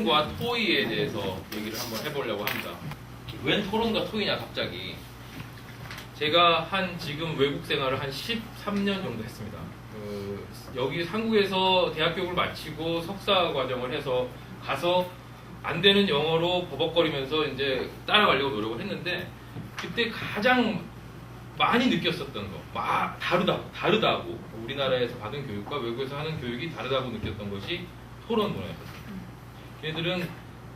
토론과 토의에 대해서 얘기를 한번 해보려고 합니다. 웬 토론과 토의냐 갑자기. 제가 지금 외국 생활을 한 13년 정도 했습니다. 여기 한국에서 대학 교육을 마치고 석사 과정을 해서 가서 안 되는 영어로 버벅거리면서 이제 따라가려고 노력을 했는데, 그때 가장 많이 느꼈었던 거, 다르다고 우리나라에서 받은 교육과 외국에서 하는 교육이 다르다고 느꼈던 것이 토론 문화였어요. 얘들은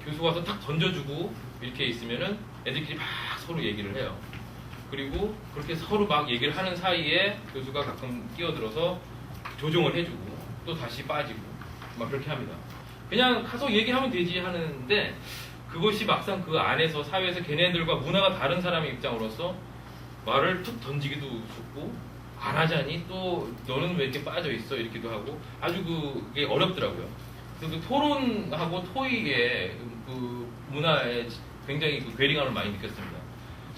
교수가 와서 딱 던져주고 이렇게 있으면은 애들끼리 막 서로 얘기를 해요. 그리고 그렇게 서로 막 얘기를 하는 사이에 교수가 가끔 끼어들어서 조정을 해주고 또 다시 빠지고 막 그렇게 합니다. 그냥 가서 얘기하면 되지 하는데, 그것이 막상 그 안에서 사회에서 걔네들과 문화가 다른 사람의 입장으로서 말을 툭 던지기도 좋고, 안 하자니 또 너는 왜 이렇게 빠져 있어 이렇게도 하고, 아주 그게 어렵더라고요. 그래서 그 토론하고 토의의 그 문화에 굉장히 그 괴리감을 많이 느꼈습니다.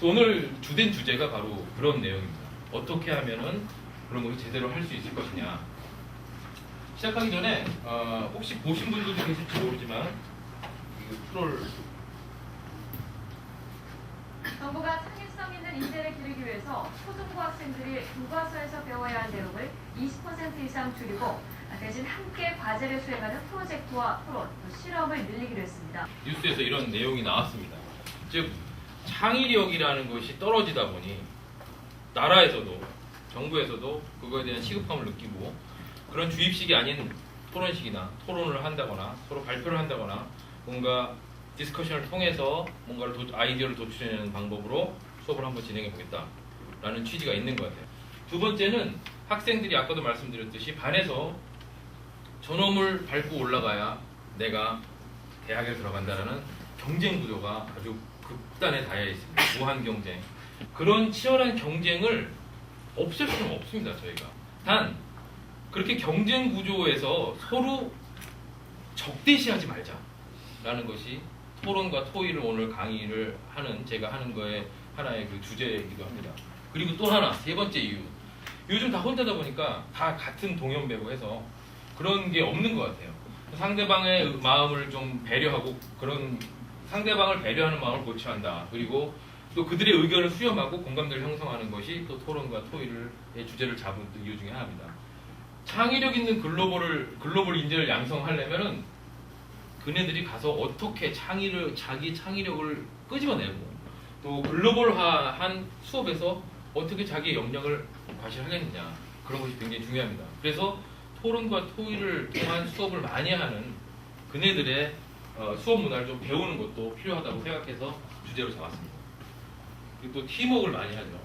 오늘 주된 주제가 바로 그런 내용입니다. 어떻게 하면은 그런 것을 제대로 할 수 있을 것이냐. 시작하기 전에 혹시 보신 분들도 계실지 모르지만 이 프로를 정부가 창의성 있는 인재를 기르기 위해서 초중고 학생들이 교과서에서 배워야 할 내용을 20% 이상 줄이고 대신 함께 과제를 수행하는 프로젝트와 토론, 또 실험을 늘리기로 했습니다. 뉴스에서 이런 내용이 나왔습니다. 즉 창의력이라는 것이 떨어지다 보니 나라에서도 정부에서도 그거에 대한 시급함을 느끼고, 그런 주입식이 아닌 토론식이나 토론을 한다거나 서로 발표를 한다거나 뭔가 디스커션을 통해서 뭔가를 아이디어를 도출해내는 방법으로 수업을 한번 진행해 보겠다라는 취지가 있는 것 같아요. 두 번째는 학생들이 아까도 말씀드렸듯이 반에서 저놈을 밟고 올라가야 내가 대학에 들어간다라는 경쟁 구조가 아주 극단에 닿여 있습니다. 무한 경쟁. 그런 치열한 경쟁을 없앨 수는 없습니다. 저희가. 단 그렇게 경쟁 구조에서 서로 적대시하지 말자라는 것이 토론과 토의를 오늘 강의를 하는 제가 하는 거에 하나의 그 주제이기도 합니다. 그리고 또 하나, 세 번째 이유. 요즘 다 혼자다 보니까 다 같은 동연배고 해서 그런 게 없는 것 같아요. 상대방의 마음을 좀 배려하고, 그런 상대방을 배려하는 마음을 고취한다. 그리고 또 그들의 의견을 수렴하고 공감대를 형성하는 것이 또 토론과 토의의 주제를 잡은 이유 중에 하나입니다. 창의력 있는 글로벌 인재를 양성하려면은 그네들이 가서 어떻게 자기 창의력을 끄집어내고, 또 글로벌화한 수업에서 어떻게 자기의 역량을 과시하겠느냐, 그런 것이 굉장히 중요합니다. 그래서 토론과 토의를 통한 수업을 많이 하는 그네들의 수업 문화를 좀 배우는 것도 필요하다고 생각해서 주제로 잡았습니다. 그리고 또 팀워크를 많이 하죠.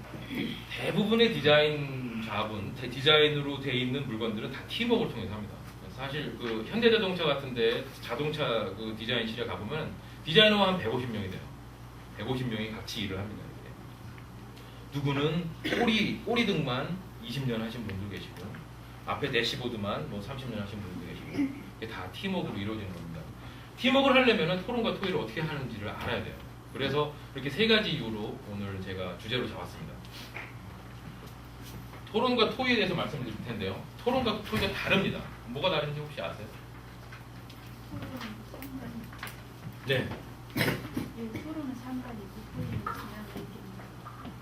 대부분의 디자인으로 돼 있는 물건들은 다 팀워크를 통해서 합니다. 사실 그 현대자동차 같은데 자동차 그 디자인실에 가보면 디자이너가 한 150명이 돼요. 150명이 같이 일을 합니다. 이렇게. 누구는 꼬리등만 20년 하신 분도 계시고, 앞에 대시보드만 뭐 30년 하신 분도 계시고, 이게 다 팀워크로 이루어지는 겁니다. 팀워크를 하려면 토론과 토의를 어떻게 하는지를 알아야 돼요. 그래서 이렇게 세 가지 이유로 오늘 제가 주제로 잡았습니다. 토론과 토의에 대해서 말씀드릴 텐데요. 토론과 토의가 다릅니다. 뭐가 다른지 혹시 아세요? 네. 토론은 상관이고 토의는 제한이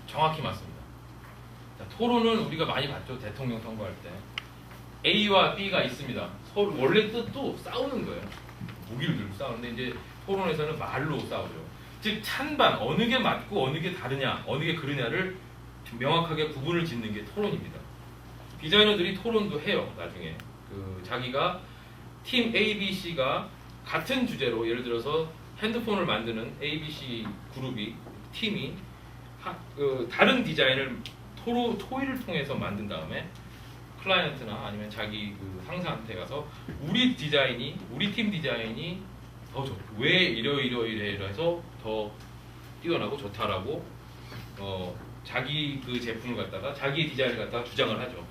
정확히 맞습니다. 자, 토론은 우리가 많이 봤죠. 대통령 선거할 때. A와 B가 있습니다. 서로 원래 뜻도 싸우는 거예요. 무기를 들고 싸우는데, 이제 토론에서는 말로 싸우죠. 즉 찬반, 어느 게 맞고 어느 게 다르냐, 어느 게 그르냐를 명확하게 구분을 짓는 게 토론입니다. 디자이너들이 토론도 해요. 나중에 자기가 팀 A, B, C가 같은 주제로, 예를 들어서 핸드폰을 만드는 A, B, C 그룹이 팀이 다른 디자인을 토의를 통해서 만든 다음에 클라이언트나 아니면 자기 그 상사한테 가서 우리 팀 디자인이 더 좋고, 왜 이러해서 더 뛰어나고 좋다라고 자기 그 제품을 갖다가, 자기 디자인을 갖다가 주장을 하죠.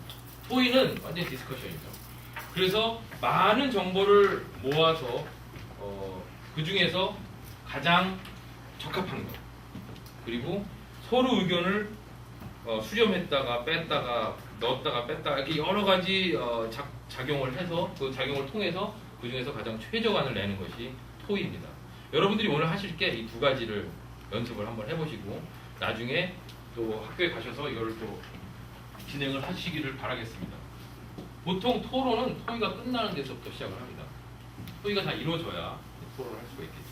토의는 완전 디스커션이죠. 그래서 많은 정보를 모아서 그 중에서 가장 적합한 것, 그리고 서로 의견을 수렴했다가 뺐다가 넣었다가 뺐다가 이렇게 여러 가지 작용을 해서 그 작용을 통해서 그 중에서 가장 최저간을 내는 것이 토의입니다. 여러분들이 오늘 하실 게 이 두 가지를 연습을 한번 해보시고 나중에 또 학교에 가셔서 이걸 또 진행을 하시기를 바라겠습니다. 보통 토론은 토의가 끝나는 데서부터 시작을 합니다. 토의가 다 이루어져야 토론을 할 수가 있겠죠.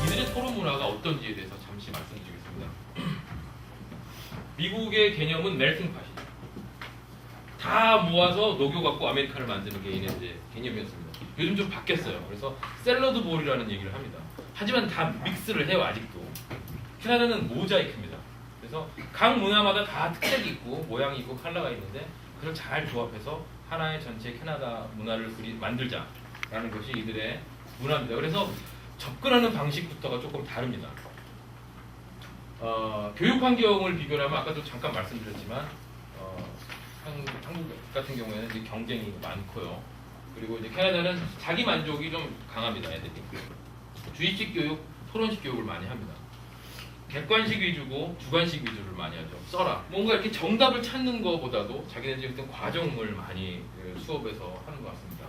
이들의 토론 문화가 어떤지에 대해서 잠시 말씀드리겠습니다. 미국의 개념은 멜팅 팟이죠. 다 모아서 녹여갖고 아메리카를 만드는 게 얘네들의 개념이었습니다. 요즘 좀 바뀌었어요. 그래서 샐러드 볼이라는 얘기를 합니다. 하지만 다 믹스를 해요, 아직도. 캐나다는 모자이크입니다. 그래서 각 문화마다 다 특색이 있고 모양이 있고 컬러가 있는데 그걸 잘 조합해서 하나의 전체 캐나다 문화를 만들자라는 것이 이들의 문화입니다. 그래서 접근하는 방식부터가 조금 다릅니다. 교육 환경을 비교하면 아까도 잠깐 말씀드렸지만 한국 같은 경우에는 이제 경쟁이 많고요. 그리고 이제 캐나다는 자기 만족이 좀 강합니다. 애들이 주입식 교육, 토론식 교육을 많이 합니다. 객관식 위주고 주관식 위주를 많이 하죠. 써라. 뭔가 이렇게 정답을 찾는 것보다도 자기네들이 어떤 과정을 많이 수업에서 하는 것 같습니다.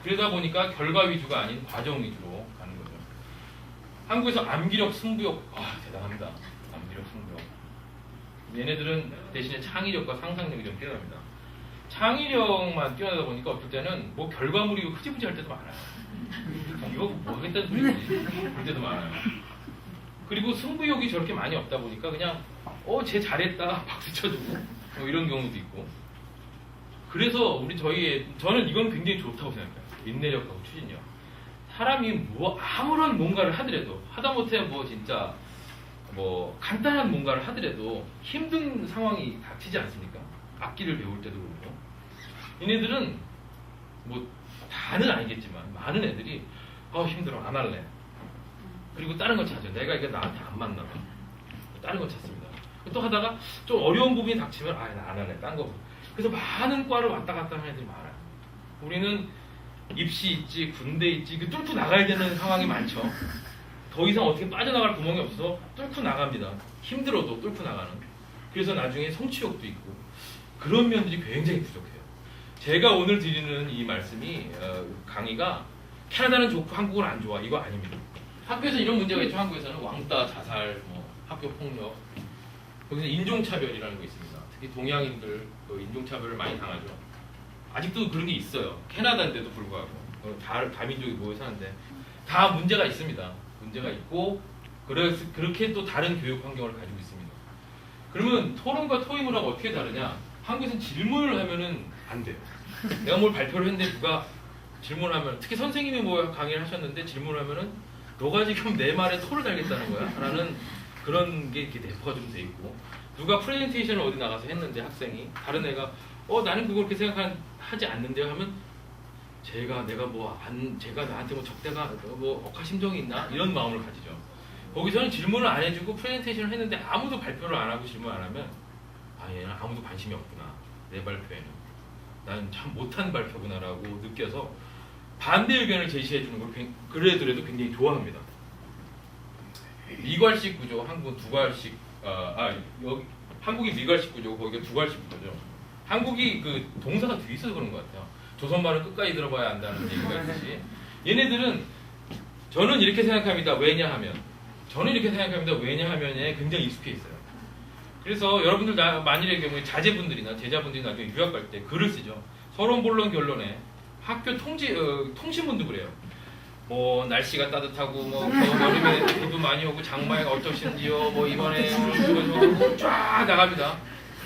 그러다 보니까 결과 위주가 아닌 과정 위주로 가는 거죠. 한국에서 암기력, 승부욕, 대단합니다. 암기력, 승부욕. 얘네들은 대신에 창의력과 상상력이 좀 뛰어납니다. 창의력만 뛰어나다 보니까 어떨 때는 뭐 결과물이 흐지부지 할 때도 많아요. 이거 뭐 하겠다는 소리지? 그럴 때도 많아요. 그리고 승부욕이 저렇게 많이 없다 보니까 그냥 쟤 잘했다 박수 쳐주고 뭐 이런 경우도 있고. 그래서 저는 이건 굉장히 좋다고 생각해요. 인내력하고 추진력. 사람이 뭐 아무런 뭔가를 하더라도 하다못해 뭐 진짜 뭐 간단한 뭔가를 하더라도 힘든 상황이 닥치지 않습니까? 악기를 배울 때도 그렇고. 얘네들은 뭐 다는 아니겠지만 많은 애들이 힘들어 안 할래. 그리고 다른 걸 찾아요. 내가 이게 나한테 안 맞나 봐. 다른 걸 찾습니다. 또 하다가 좀 어려운 부분이 닥치면 나 안 할래. 딴 거. 그래서 많은 과를 왔다 갔다 하는 애들이 많아요. 우리는 입시 있지, 군대 있지, 뚫고 나가야 되는 상황이 많죠. 더 이상 어떻게 빠져나갈 구멍이 없어서 뚫고 나갑니다. 힘들어도 뚫고 나가는. 그래서 나중에 성취욕도 있고 그런 면들이 굉장히 부족해요. 제가 오늘 드리는 이 말씀이 강의가 캐나다는 좋고 한국은 안 좋아 이거 아닙니다. 학교에서 이런 문제가 있죠. 한국에서는 왕따, 자살, 학교 폭력, 거기서 인종차별이라는 거 있습니다. 특히 동양인들 인종차별을 많이 당하죠. 아직도 그런 게 있어요. 캐나다인데도 불구하고 다민족이 모여 사는데 다 문제가 있습니다. 문제가 있고 그렇게 또 다른 교육 환경을 가지고 있습니다. 그러면 토론과 토의 문화가 어떻게 다르냐? 한국에서는 질문을 하면은 안 돼요. 내가 뭘 발표를 했는데 누가 질문하면 특히 선생님이 뭐 강의를 하셨는데 질문을 하면은 너가 지금 내 말에 토를 달겠다는 거야? 라는 그런 게 이렇게 내포가 좀 돼 있고 누가 프레젠테이션을 어디 나가서 했는데 학생이 다른 애가 나는 그걸 그렇게 생각하지 않는데요 하면 제가 나한테 뭐 적대가 뭐 억하심정이 있나? 이런 마음을 가지죠. 거기서는 질문을 안 해주고 프레젠테이션을 했는데 아무도 발표를 안 하고 질문 안 하면 얘는 아무도 관심이 없구나. 내 발표에는. 난 참 못한 발표구나 라고 느껴서 반대 의견을 제시해 주는 걸 그래도 굉장히 좋아합니다. 미괄식 구조, 한국은 두괄식, 한국이 미괄식 구조고 거기가 두괄식 구조죠. 한국이 그 동사가 뒤에 있어서 그런 것 같아요. 조선말은 끝까지 들어봐야 안다는 얘기가 있듯이 얘네들은 저는 이렇게 생각합니다. 왜냐하면에 굉장히 익숙해 있어요. 그래서 여러분들 만일의 경우에 자제분들이나 제자분들이 나중에 유학 갈 때 글을 쓰죠. 서론, 본론, 결론에 학교 통신문도 그래요. 뭐 날씨가 따뜻하고 뭐 여름에 비도 많이 오고 장마가 어떠신지요. 뭐 이번에 쫙 나갑니다.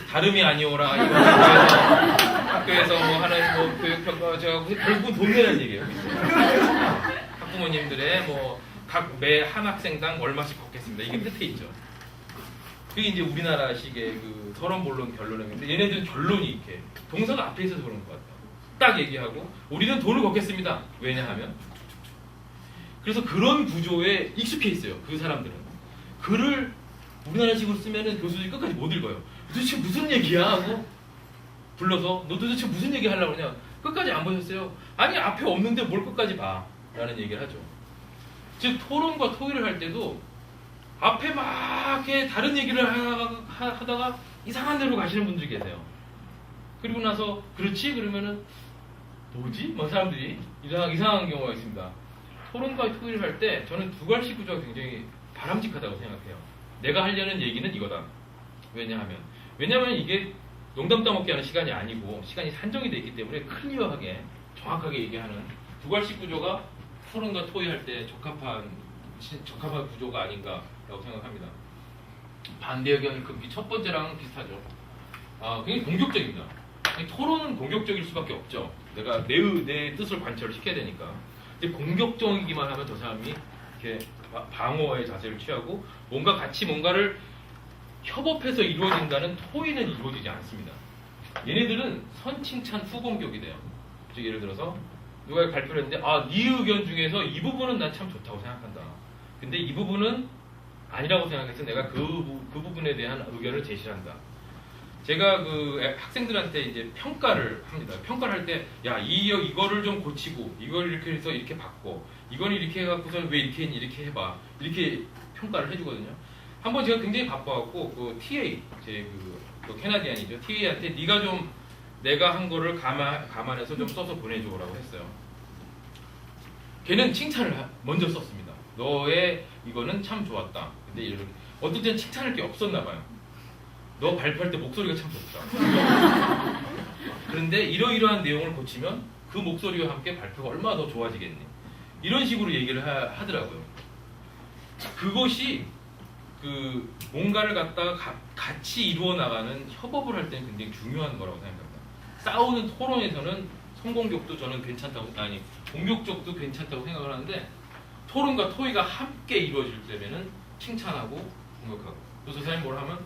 다름이 아니오라 이번 학교에서 뭐 하는 뭐 교육평가 제가 결국은 돈 내는 얘기예요. 학부모님들의 뭐 각 매 한 학생당 얼마씩 걷겠습니다. 이게 끝에 있죠. 그게 이제 우리나라식의 그 서론, 본론, 결론인데 얘네들은 결론이 이렇게 동사가 앞에 있어서 그런 것 같아요. 딱 얘기하고 우리는 돈을 걷겠습니다. 왜냐하면 그래서 그런 구조에 익숙해 있어요. 그 사람들은 글을 우리나라식으로 쓰면은 교수들이 끝까지 못 읽어요. 도대체 무슨 얘기야 하고 불러서 너 도대체 무슨 얘기 하려고 그러냐. 끝까지 안 보셨어요? 아니 앞에 없는데 뭘 끝까지 봐 라는 얘기를 하죠. 즉 토론과 토의를 할 때도 앞에 막 이렇게 다른 얘기를 하다가 이상한 데로 가시는 분들이 계세요. 그리고 나서 그렇지? 그러면은 뭐지? 뭐 사람들이 이상한 경우가 있습니다. 토론과 토의를 할 때 저는 두괄식 구조가 굉장히 바람직하다고 생각해요. 내가 하려는 얘기는 이거다. 왜냐하면 이게 농담 따먹기 하는 시간이 아니고 시간이 산정이 되어 있기 때문에 클리어하게 정확하게 얘기하는 두괄식 구조가 토론과 토의할 때 적합한 구조가 아닌가라고 생각합니다. 반대 의견이 그 첫 번째랑 비슷하죠. 굉장히 공격적입니다. 아니, 토론은 공격적일 수밖에 없죠. 내가 내 뜻을 관철을 시켜야 되니까. 근데 공격적이기만 하면 저 사람이 이렇게 방어의 자세를 취하고 뭔가를 협업해서 이루어진다는 토의는 이루어지지 않습니다. 얘네들은 선칭찬 후공격이 돼요. 즉 예를 들어서 누가 발표를 했는데 네 의견 중에서 이 부분은 난 참 좋다고 생각한다. 근데 이 부분은 아니라고 생각해서 내가 그 부분에 대한 의견을 제시한다. 제가 그 학생들한테 이제 평가를 합니다. 평가를 할 때 이거를 좀 고치고 이걸 이렇게 해서 이렇게 바꿔 이건 이렇게 해갖고서 왜 이렇게 했니 이렇게 해봐 이렇게 평가를 해주거든요. 한번 제가 굉장히 바빠갖고 그 TA 그 캐나디안이죠. TA한테 네가 좀 내가 한 거를 감안해서 좀 써서 보내줘라고 했어요. 걔는 칭찬을 먼저 썼습니다. 너의 이거는 참 좋았다. 근데 이렇게 어떨 땐 칭찬할 게 없었나 봐요. 너 발표할 때 목소리가 참 좋다. 그런데 이러이러한 내용을 고치면 그 목소리와 함께 발표가 얼마나 더 좋아지겠니? 이런 식으로 얘기를 하더라고요. 그것이 그 뭔가를 갖다가 같이 이루어 나가는 협업을 할 때는 굉장히 중요한 거라고 생각합니다. 싸우는 토론에서는 성공격도 저는 공격적도 괜찮다고 생각을 하는데 토론과 토의가 함께 이루어질 때면은 칭찬하고 공격하고 또 저 사람이 뭘 하면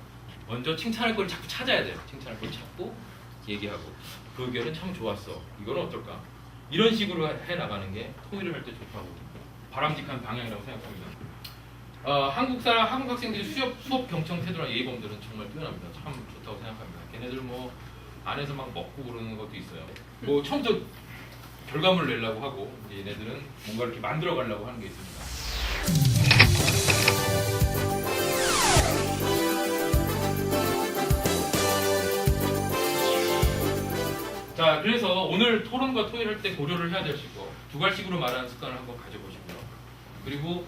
먼저 칭찬할 걸 자꾸 찾아야 돼요. 칭찬할 걸 찾고 얘기하고 그 의견은 참 좋았어. 이거는 어떨까? 이런 식으로 해나가는 게 토의를 할 때 좋다고 바람직한 방향이라고 생각합니다. 한국 학생들이 수업 경청 태도나 예의범들은 정말 뛰어납니다. 참 좋다고 생각합니다. 걔네들 뭐 안에서 막 먹고 그러는 것도 있어요. 뭐 처음부터 결과물을 내려고 하고 이제 얘네들은 뭔가 이렇게 만들어 가려고 하는 게 있습니다. 자, 그래서 오늘 토론과 토의를 할 때 고려를 해야 될 거 두괄식으로 말하는 습관을 한번 가져보시고요. 그리고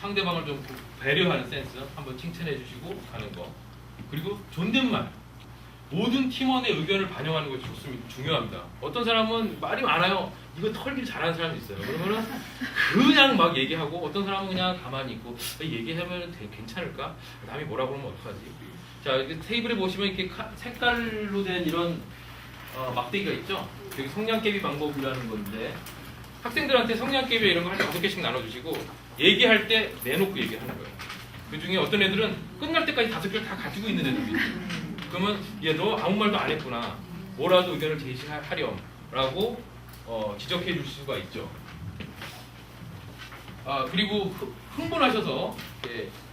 상대방을 좀 배려하는 센스 한번 칭찬해 주시고 가는 거. 그리고 존댓말. 모든 팀원의 의견을 반영하는 것이 좋습니다. 중요합니다. 어떤 사람은 말이 많아요. 이거 털길 잘하는 사람이 있어요. 그러면은 그냥 막 얘기하고 어떤 사람은 그냥 가만히 있고 얘기하면 괜찮을까? 남이 뭐라고 하면 어떡하지? 자, 이렇게 테이블에 보시면 이렇게 색깔로 된 이런 막대기가 있죠? 여기 성냥개비 방법이라는 건데 학생들한테 성냥개비 이런 거 한 5개씩 나눠주시고 얘기할 때 내놓고 얘기하는 거예요. 그 중에 어떤 애들은 끝날 때까지 5개를 다 가지고 있는 애들이 있어요. 그러면 너 아무 말도 안 했구나. 뭐라도 의견을 제시하렴 라고 지적해 줄 수가 있죠. 그리고 흥분하셔서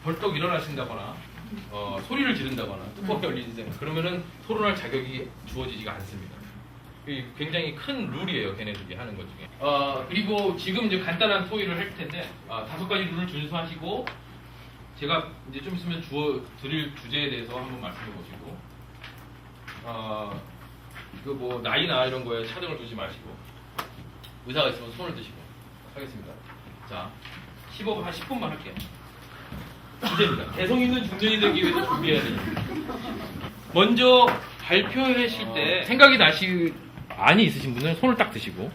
벌떡 일어나신다거나 소리를 지른다거나 뚜껑이 열리는 생각 그러면은 토론할 자격이 주어지지가 않습니다. 굉장히 큰 룰이에요. 걔네들이 하는 것 중에. 그리고 지금 이제 간단한 토의를 할 텐데 5가지 룰을 준수하시고 제가 이제 좀 있으면 드릴 주제에 대해서 한번 말씀해 보시고 그 뭐 나이나 이런 거에 차등을 두지 마시고 의사가 있으면 손을 드시고 하겠습니다. 자, 15분 한 10분만 할게요. 주제입니다. 개성 있는 중년이 되기 위해서 준비해야 됩니다. 먼저 발표하실 때 생각이 많이 있으신 분은 손을 딱 드시고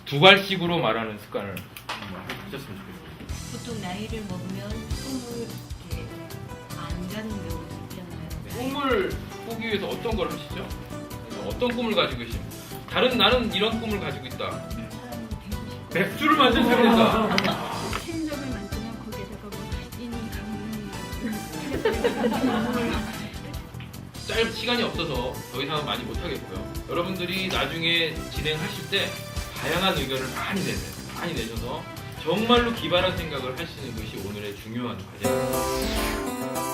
두괄식으로 말하는 습관을 한번 하셨으면 좋겠습니다. 보통 나이를 먹으면 꿈을 이렇게 안 가는 경우도 있잖아요. 꿈을 꾸기 위해서 어떤 걸 하시죠? 어떤 꿈을 가지고 계십니까? 나는 이런 꿈을 가지고 있다. 사람 되고 싶고 맥주를 만든 사람이 된다. 캔적을 만들면 거기에다가 뭐 인이 강릉 시간이 없어서 더 이상은 많이 못하겠고요. 여러분들이 나중에 진행하실 때 다양한 의견을 많이 내세요. 많이 내셔서 정말로 기발한 생각을 하시는 것이 오늘의 중요한 과제입니다.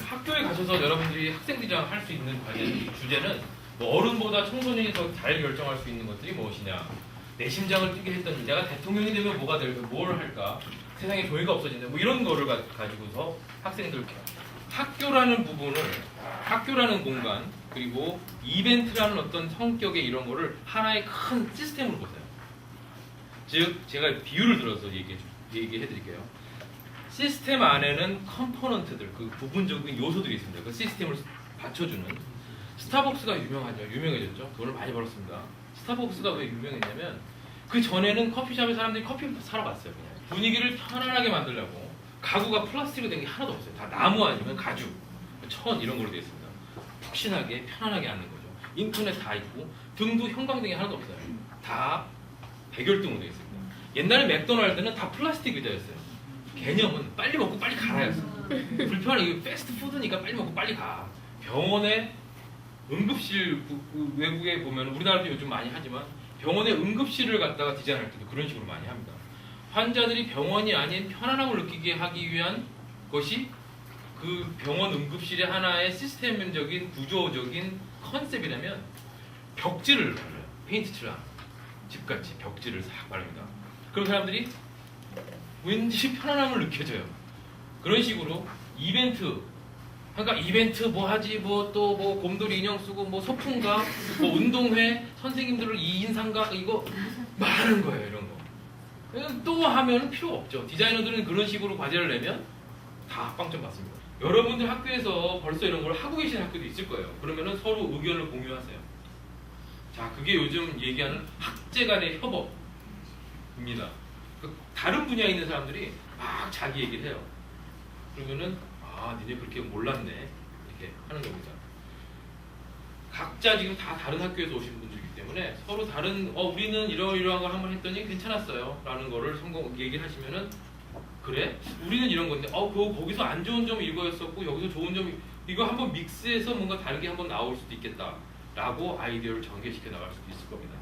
학교에 가셔서 여러분들이 학생들이랑 할 수 있는 주제는 어른보다 청소년이 더 잘 결정할 수 있는 것들이 무엇이냐? 내 심장을 뛰게 했더니 내가 대통령이 되면 뭐가 될까? 뭘 할까? 세상에 조의가 없어진다. 뭐 이런 거를 가지고서 학생들 학교라는 부분을 학교라는 공간 그리고 이벤트라는 어떤 성격의 이런 거를 하나의 큰 시스템으로 보세요. 즉 제가 비유를 들어서 얘기해 드릴게요. 시스템 안에는 컴포넌트들, 그 부분적인 요소들이 있습니다. 그 시스템을 받쳐주는. 스타벅스가 유명해졌죠. 돈을 많이 벌었습니다. 스타벅스가 왜 유명했냐면 그 전에는 커피숍에 사람들이 커피 사러 갔어요. 그냥 분위기를 편안하게 만들려고 가구가 플라스틱으로 된 게 하나도 없어요. 다 나무 아니면 가죽, 천 이런 걸로 되어 있습니다. 푹신하게 편안하게 앉는 거죠. 인터넷 다 있고 등도 형광등이 하나도 없어요. 다 백열등으로 되어 있습니다. 옛날에 맥도날드는 다 플라스틱 의자였어요. 개념은 빨리 먹고 빨리 가라였어요. 불편해. 이거 패스트푸드니까 빨리 먹고 빨리 가. 병원에 응급실 외국에 보면 우리나라도 요즘 많이 하지만 병원에 응급실을 갖다가 디자인할 때도 그런 식으로 많이 합니다. 환자들이 병원이 아닌 편안함을 느끼게 하기 위한 것이 그 병원 응급실의 하나의 시스템적인 구조적인 컨셉이라면 벽지를 발라요. 페인트 칠한 집같이 벽지를 싹 바릅니다. 그럼 사람들이 왠지 편안함을 느껴져요. 그런 식으로 이벤트, 그러니까 이벤트 뭐 하지, 뭐 또 뭐 곰돌이 인형 쓰고 뭐 소풍가, 뭐 운동회, 선생님들을 2인상가 이거 많은 거예요. 이런 거. 또 하면 필요 없죠. 디자이너들은 그런 식으로 과제를 내면 다 빵점 받습니다. 여러분들 학교에서 벌써 이런 걸 하고 계신 학교도 있을 거예요. 그러면은 서로 의견을 공유하세요. 자, 그게 요즘 얘기하는 학제 간의 협업입니다. 다른 분야에 있는 사람들이 막 자기 얘기를 해요. 그러면은 아, 니네 그렇게 몰랐네 이렇게 하는 겁니다. 각자 지금 다 다른 학교에서 오신 분들이기 때문에 서로 다른 우리는 이러이러한 걸 한번 했더니 괜찮았어요 라는 거를 얘기를 하시면은 그래? 우리는 이런 건데 거기서 안 좋은 점이 이거였었고 여기서 좋은 점이 이거 한번 믹스해서 뭔가 다르게 한번 나올 수도 있겠다 라고 아이디어를 전개시켜 나갈 수도 있을 겁니다.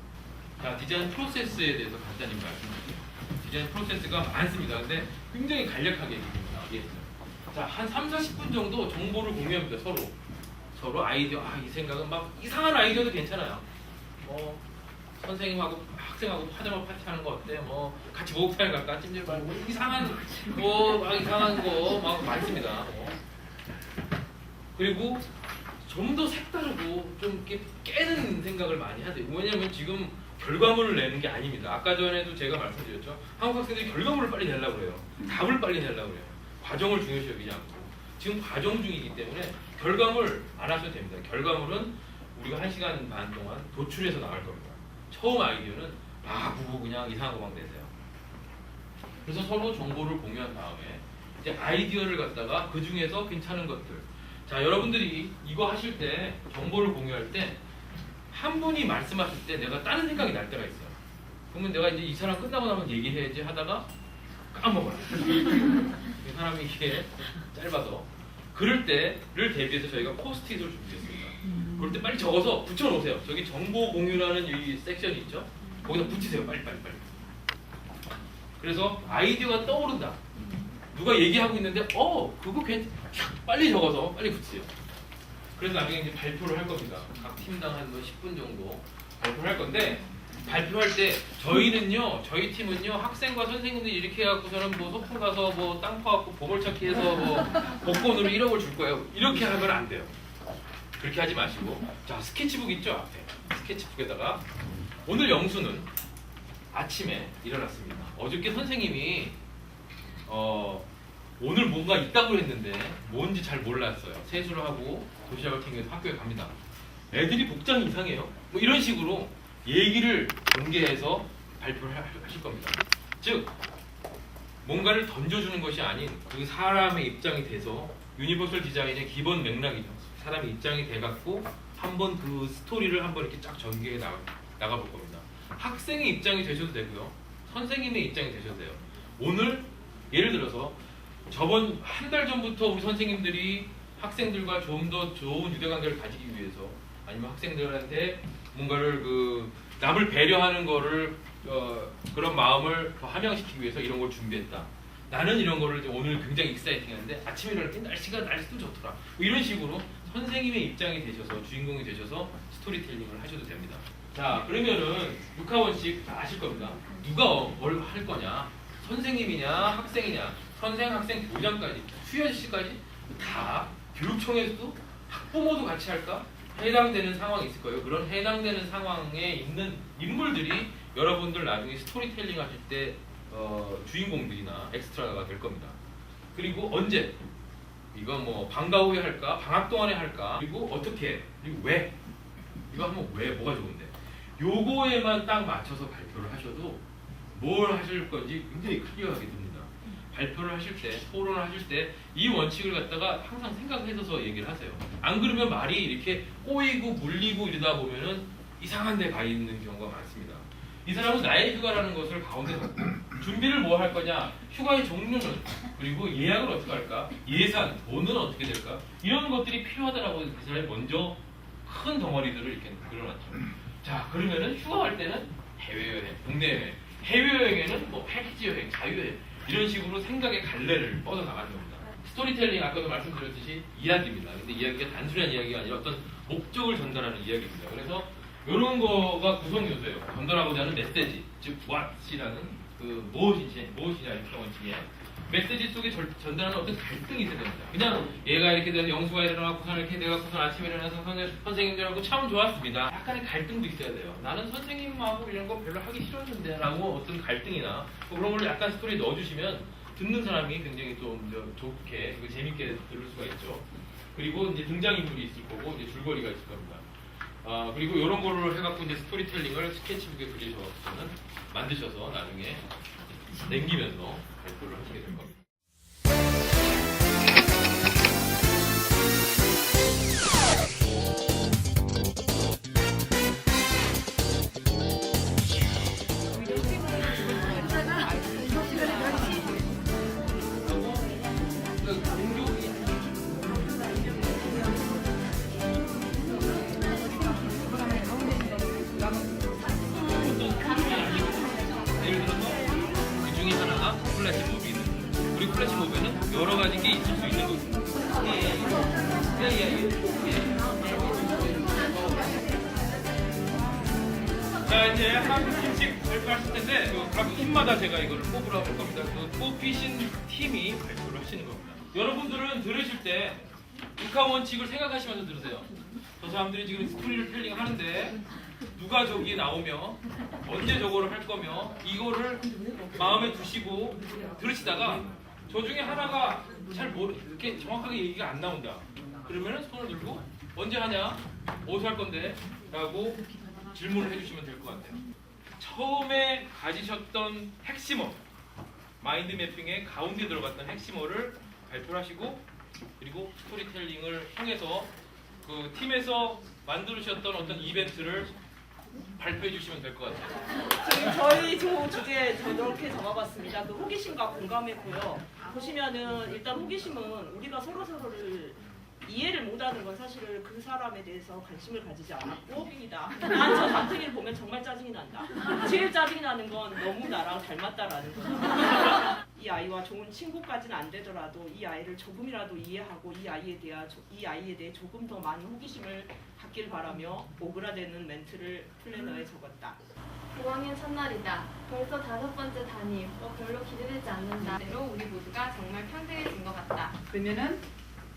자, 디자인 프로세스에 대해서 간단히 말씀드릴게요. 디자인 프로세스가 많습니다. 근데 굉장히 간략하게 얘기했어요. 자, 한 3-40분 정도 정보를 공유합니다. 서로 아이디어, 이 생각은 막 이상한 아이디어도 괜찮아요. 뭐 선생님하고 학생하고 파자마 파티하는 거 어때? 뭐 같이 목욕탕에 갈까? 찜질 말고 막 이상한 거 막 많습니다. 그리고 좀 더 색다르고 좀 이렇게 깨는 생각을 많이 하세요. 왜냐면 지금 결과물을 내는 게 아닙니다. 아까 전에도 제가 말씀드렸죠. 한국 학생들이 결과물을 빨리 내려고 그래요. 답을 빨리 내려고 그래요. 과정을 중요시 여기지 않고 지금 과정 중이기 때문에 결과물 안 하셔도 됩니다. 결과물은 우리가 1시간 반 동안 도출해서 나갈 겁니다. 처음 아이디어는 막 보고 그냥 이상한 거만 내세요. 그래서 서로 정보를 공유한 다음에 이제 아이디어를 갖다가 그 중에서 괜찮은 것들. 자, 여러분들이 이거 하실 때 정보를 공유할 때 한 분이 말씀하실 때 내가 다른 생각이 날 때가 있어요. 그러면 내가 이제 이 사람 끝나고 나면 얘기해야지 하다가 까먹어요. 이 사람이 이게 짧아서. 그럴 때를 대비해서 저희가 포스트잇을 준비했습니다. 그럴 때 빨리 적어서 붙여놓으세요. 저기 정보 공유라는 이 섹션이 있죠. 거기다 붙이세요. 빨리. 그래서 아이디어가 떠오른다. 누가 얘기하고 있는데 그거 빨리 적어서 빨리 붙이세요. 그래서 나중에 이제 발표를 할 겁니다. 각 팀당 한 10분 정도 발표를 할 건데 발표할 때 저희 팀은요 학생과 선생님들이 이렇게 해갖고서는 뭐 소풍 가서 뭐 땅 파갖고 보물찾기 해서 뭐 복권으로 1억을 줄 거예요. 이렇게 하면 안 돼요. 그렇게 하지 마시고 자, 스케치북 있죠 앞에. 스케치북에다가 오늘 영수는 아침에 일어났습니다. 어저께 선생님이 오늘 뭔가 있다고 했는데 뭔지 잘 몰랐어요. 세수를 하고 도시락을 챙겨서 학교에 갑니다. 애들이 복장이 이상해요. 뭐 이런 식으로 얘기를 전개해서 발표를 하실 겁니다. 즉 뭔가를 던져주는 것이 아닌 그 사람의 입장이 돼서 유니버설 디자인의 기본 맥락이죠. 사람의 입장이 돼갖고 한번 그 스토리를 한번 이렇게 쫙 전개해 나가볼 겁니다. 학생의 입장이 되셔도 되고요. 선생님의 입장이 되셔도 돼요. 오늘 예를 들어서 저번 한 달 전부터 우리 선생님들이 학생들과 좀 더 좋은 유대관계를 가지기 위해서 아니면 학생들한테 뭔가를 남을 배려하는 거를 그런 마음을 더 함양시키기 위해서 이런 걸 준비했다. 나는 이런 거를 이제 오늘 굉장히 익사이팅한데 아침에 일어날 때 날씨도 좋더라. 뭐 이런 식으로 선생님의 입장이 되셔서 주인공이 되셔서 스토리텔링을 하셔도 됩니다. 자, 그러면은 6화 원칙 다 아실 겁니다. 누가 뭘 할 거냐? 선생님이냐, 학생이냐, 선생, 학생, 교장까지, 수여씨까지 다 교육청에서도 학부모도 같이 할까? 해당되는 상황이 있을 거예요. 그런 해당되는 상황에 있는 인물들이 여러분들 나중에 스토리텔링 하실 때 주인공들이나 엑스트라가 될 겁니다. 그리고 언제? 이건 뭐 방과 후에 할까? 방학 동안에 할까? 그리고 어떻게? 그리고 왜? 이거 하면 왜? 뭐가 좋은데? 요거에만 딱 맞춰서 발표를 하셔도 뭘 하실 건지 굉장히 클리어하게 됩니다. 발표를 하실 때, 토론을 하실 때 이 원칙을 갖다가 항상 생각해서 얘기를 하세요. 안 그러면 말이 이렇게 꼬이고 물리고 이러다 보면은 이상한 데 가 있는 경우가 많습니다. 이 사람은 나의 휴가라는 것을 가운데 뒀고 준비를 뭐 할 거냐, 휴가의 종류는, 그리고 예약을 어떻게 할까, 예산, 돈은 어떻게 될까, 이런 것들이 필요하다라고 그 사람이 먼저 큰 덩어리들을 이렇게 그려놨죠. 자, 그러면은 휴가 갈 때는 해외여행, 국내 여행, 해외여행에는 뭐 패키지 여행, 자유여행, 이런 식으로 생각의 갈래를 뻗어나가는 겁니다. 스토리텔링 아까도 말씀드렸듯이 이야기입니다. 근데 이야기가 단순한 이야기가 아니라 어떤 목적을 전달하는 이야기입니다. 그래서 이런 거가 구성 요소예요. 전달하고자 하는 메시지, 즉 what이라는 그 무엇이냐 이렇게 원칙이에요. 메시지 속에 전달하는 어떤 갈등이 있어야 됩니다. 그냥 얘가 이렇게 돼서 영수가 일어나고선 이렇게 돼갖고선 아침에 일어나서 선생님들하고 참 좋았습니다. 약간의 갈등도 있어야 돼요. 나는 선생님하고 이런 거 별로 하기 싫었는데 라고 어떤 갈등이나 뭐 그런 걸 약간 스토리에 넣어주시면 듣는 사람이 굉장히 좀 좋게 재밌게 들을 수가 있죠. 그리고 이제 등장인물이 있을 거고 이제 줄거리가 있을 겁니다. 그리고 이런 거를 해갖고 이제 스토리텔링을 스케치북에 그리셔서는 만드셔서 나중에 남기면서 발표를 하시게 될 겁니다. 플래시몹에는 여러 가지 게 있을 수 있는 거죠. 자, 이제 한 팀씩 발표하실 텐데 각 팀마다 제가 이거를 뽑으러 할 겁니다. 그 뽑히신 팀이 발표를 하시는 겁니다. 여러분들은 들으실 때 육하 원칙을 생각하시면서 들으세요. 저 사람들이 지금 스토리를 텔링 하는데 누가 저기에 나오며 언제 저거를 할 거며 이거를 마음에 두시고 들으시다가 저 중에 하나가 잘 이렇게 정확하게 얘기가 안 나온다. 그러면은 손을 들고 언제 하냐? 어디서 할 건데? 라고 질문을 해주시면 될 것 같아요. 처음에 가지셨던 핵심어, 마인드 매핑의 가운데 들어갔던 핵심어를 발표를 하시고 그리고 스토리텔링을 통해서 그 팀에서 만들으셨던 어떤 이벤트를 발표해 주시면 될 것 같아요. 지금 저희 주제 저렇게 적어봤습니다. 그 호기심과 공감했고요. 보시면은 일단 호기심은 우리가 서로를 이해를 못하는 건 사실은 그 사람에 대해서 관심을 가지지 않았고 난 저 잡탱이를 보면 정말 짜증이 난다. 제일 짜증이 나는 건 너무 나랑 닮았다라는 거죠. 이 아이와 좋은 친구까지는 안 되더라도 이 아이를 조금이라도 이해하고 이 아이에 대해 조금 더 많은 호기심을 갖길 바라며 오그라드는 멘트를 플래너에 적었다. 5학년 첫날이다. 벌써 5번째 담임. 별로 기대되지 않는다. 대로 우리 모두가 정말 평등해진 것 같다. 그러면은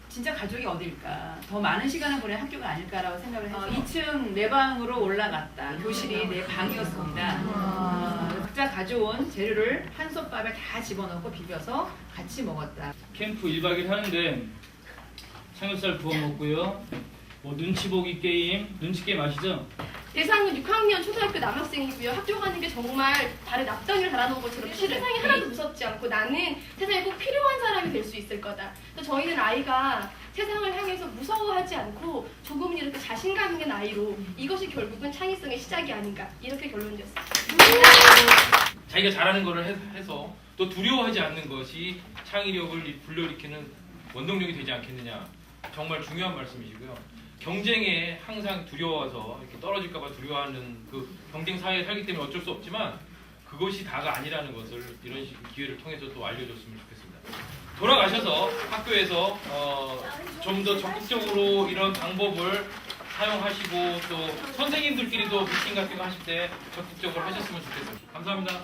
진짜 가족이 어딜까? 더 많은 시간을 보낸 학교가 아닐까라고 생각을 해서 2층 내 방으로 올라갔다. 교실이 내 방이었습니다. 각자 가져온 재료를 한솥밥에 다 집어넣고 비벼서 같이 먹었다. 캠프 1박 2일 하는데 삼겹살 구워 먹고요. 뭐 눈치 보기 게임, 눈치 게임 아시죠? 대상은 6학년 초등학교 남학생이고요. 학교 가는 게 정말 발에 납덩이를 달아놓은 것처럼 세상이 하나도 무섭지 않고 나는 세상에 꼭 필요한 사람이 될 수 있을 거다. 그래서 저희는 아이가 세상을 향해서 무서워하지 않고 조금은 이렇게 자신감 있는 아이로 이것이 결국은 창의성의 시작이 아닌가 이렇게 결론 지었습니다. 자기가 잘하는 거를 해서 또 두려워하지 않는 것이 창의력을 불러일으키는 원동력이 되지 않겠느냐. 정말 중요한 말씀이시고요. 경쟁에 항상 두려워서 이렇게 떨어질까봐 두려워하는 그 경쟁 사회에 살기 때문에 어쩔 수 없지만 그것이 다가 아니라는 것을 이런 기회를 통해서 또 알려줬으면 좋겠습니다. 돌아가셔서 학교에서 좀 더 적극적으로 이런 방법을 사용하시고 또 선생님들끼리도 미팅 같은 거 하실 때 적극적으로 하셨으면 좋겠습니다. 감사합니다.